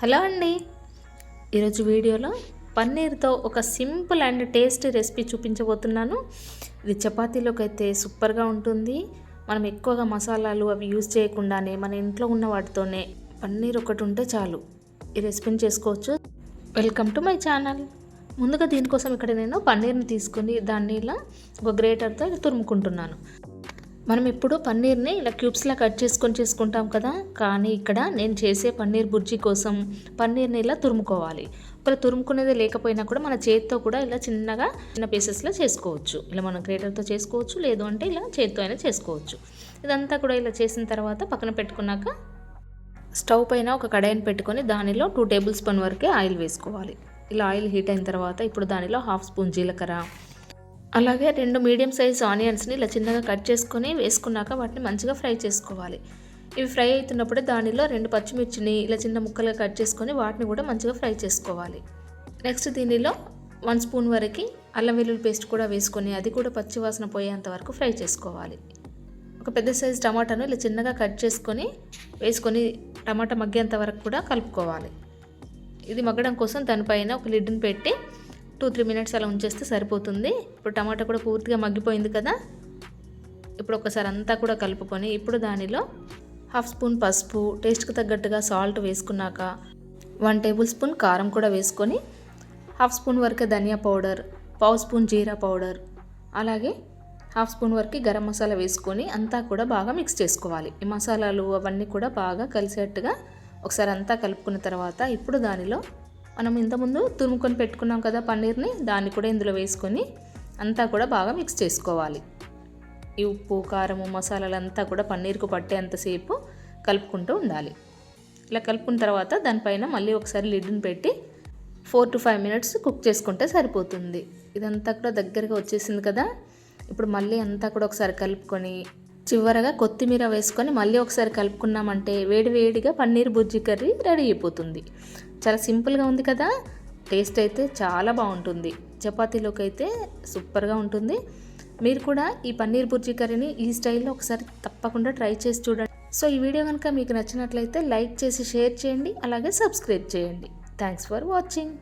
Hello అండి. ఈరోజు వీడియోలో పన్నీర్తో ఒక సింపుల్ అండ్ టేస్టీ రెసిపీ చూపించబోతున్నాను. ఇది చపాతీలోకి అయితే సూపర్గా ఉంటుంది. మనం ఎక్కువగా మసాలాలు అవి యూజ్ చేయకుండానే మన ఇంట్లో ఉన్న వాటితోనే పన్నీర్ ఒకటి ఉంటే చాలు ఈ రెసిపీని చేసుకోవచ్చు. Welcome to my channel. ముందుగా దీనికోసం ఇక్కడ నేను పన్నీర్ని తీసుకొని దాన్ని ఇలా ఒక గ్రేటర్తో తురుముకుంటున్నాను. మనం ఎప్పుడు పన్నీర్ని ఇలా క్యూబ్స్లా కట్ చేసుకుంటాం కదా, కానీ ఇక్కడ నేను చేసే పన్నీర్ బుర్జీ కోసం పన్నీర్ని ఇలా తురుముకోవాలి. ఒకవేళ తురుముకునేది లేకపోయినా కూడా మన చేతితో కూడా ఇలా చిన్న పీసెస్లో చేసుకోవచ్చు. ఇలా మనం గ్రేటర్తో చేసుకోవచ్చు, లేదు అంటే ఇలా చేతితో అయినా చేసుకోవచ్చు. ఇదంతా కూడా ఇలా చేసిన తర్వాత పక్కన పెట్టుకున్నాక స్టవ్ పైన ఒక కడాయిని పెట్టుకొని దానిలో 2 టేబుల్ స్పూన్ వరకే ఆయిల్ వేసుకోవాలి. ఇలా ఆయిల్ హీట్ అయిన తర్వాత ఇప్పుడు దానిలో 1/2 స్పూన్ జీలకర్ర, అలాగే 2 మీడియం సైజ్ ఆనియన్స్ని ఇలా చిన్నగా కట్ చేసుకొని వేసుకున్నాక వాటిని మంచిగా ఫ్రై చేసుకోవాలి. ఇవి ఫ్రై అవుతున్నప్పుడే దానిలో 2 పచ్చిమిర్చిని ఇలా చిన్న ముక్కలుగా కట్ చేసుకొని వాటిని కూడా మంచిగా ఫ్రై చేసుకోవాలి. నెక్స్ట్ దీనిలో 1 స్పూన్ వరకు అల్లం వెల్లుల్లి పేస్ట్ కూడా వేసుకొని అది కూడా పచ్చివాసన పోయేంత వరకు ఫ్రై చేసుకోవాలి. ఒక పెద్ద సైజ్ టమాటాను ఇలా చిన్నగా కట్ చేసుకొని వేసుకొని టమాటా మగ్గేంత వరకు కూడా కలుపుకోవాలి. ఇది మగ్గడం కోసం దానిపైన ఒక లిడ్ని పెట్టి 2-3 మినిట్స్ అలా ఉంచేస్తే సరిపోతుంది. ఇప్పుడు టమాటా కూడా పూర్తిగా మగ్గిపోయింది కదా. ఇప్పుడు ఒకసారి అంతా కూడా కలుపుకొని ఇప్పుడు దానిలో 1/2 స్పూన్ పసుపు, టేస్ట్కి తగ్గట్టుగా సాల్ట్ వేసుకున్నాక 1 టేబుల్ స్పూన్ కారం కూడా వేసుకొని 1/2 స్పూన్ వరకు ధనియా పౌడర్, 1/2 స్పూన్ జీరా పౌడర్, అలాగే 1/2 స్పూన్ వరకు గరం మసాలా వేసుకొని అంతా కూడా బాగా మిక్స్ చేసుకోవాలి. ఈ మసాలాలు అవన్నీ కూడా బాగా కలిసేట్టుగా ఒకసారి అంతా కలుపుకున్న తర్వాత ఇప్పుడు దానిలో మనం ఇంతకుముందు తురుముకొని పెట్టుకున్నాం కదా పన్నీర్ని, దాన్ని కూడా ఇందులో వేసుకొని అంతా కూడా బాగా మిక్స్ చేసుకోవాలి. ఈ ఉప్పు, కారము, మసాలాలంతా కూడా పన్నీర్కు పట్టేంతసేపు కలుపుకుంటూ ఉండాలి. ఇలా కలుపుకున్న తర్వాత దానిపైన మళ్ళీ ఒకసారి లిడ్ని పెట్టి 4 to 5 మినిట్స్ కుక్ చేసుకుంటే సరిపోతుంది. ఇదంతా కూడా దగ్గరగా వచ్చేసింది కదా. ఇప్పుడు మళ్ళీ అంతా కూడా ఒకసారి కలుపుకొని చివరగా కొత్తిమీర వేసుకొని మళ్ళీ ఒకసారి కలుపుకున్నామంటే వేడివేడిగా పన్నీర్ బుర్జీ కర్రీ రెడీ అయిపోతుంది. చాలా సింపుల్గా ఉంది కదా. టేస్ట్ అయితే చాలా బాగుంటుంది. చపాతీలోకి అయితే సూపర్గా ఉంటుంది. మీరు కూడా ఈ పన్నీర్ బుర్జీ కర్రీని ఈ స్టైల్లో ఒకసారి తప్పకుండా ట్రై చేసి చూడండి. సో ఈ వీడియో కనుక మీకు నచ్చినట్లయితే లైక్ చేసి షేర్ చేయండి, అలాగే సబ్స్క్రైబ్ చేయండి. Thanks for watching.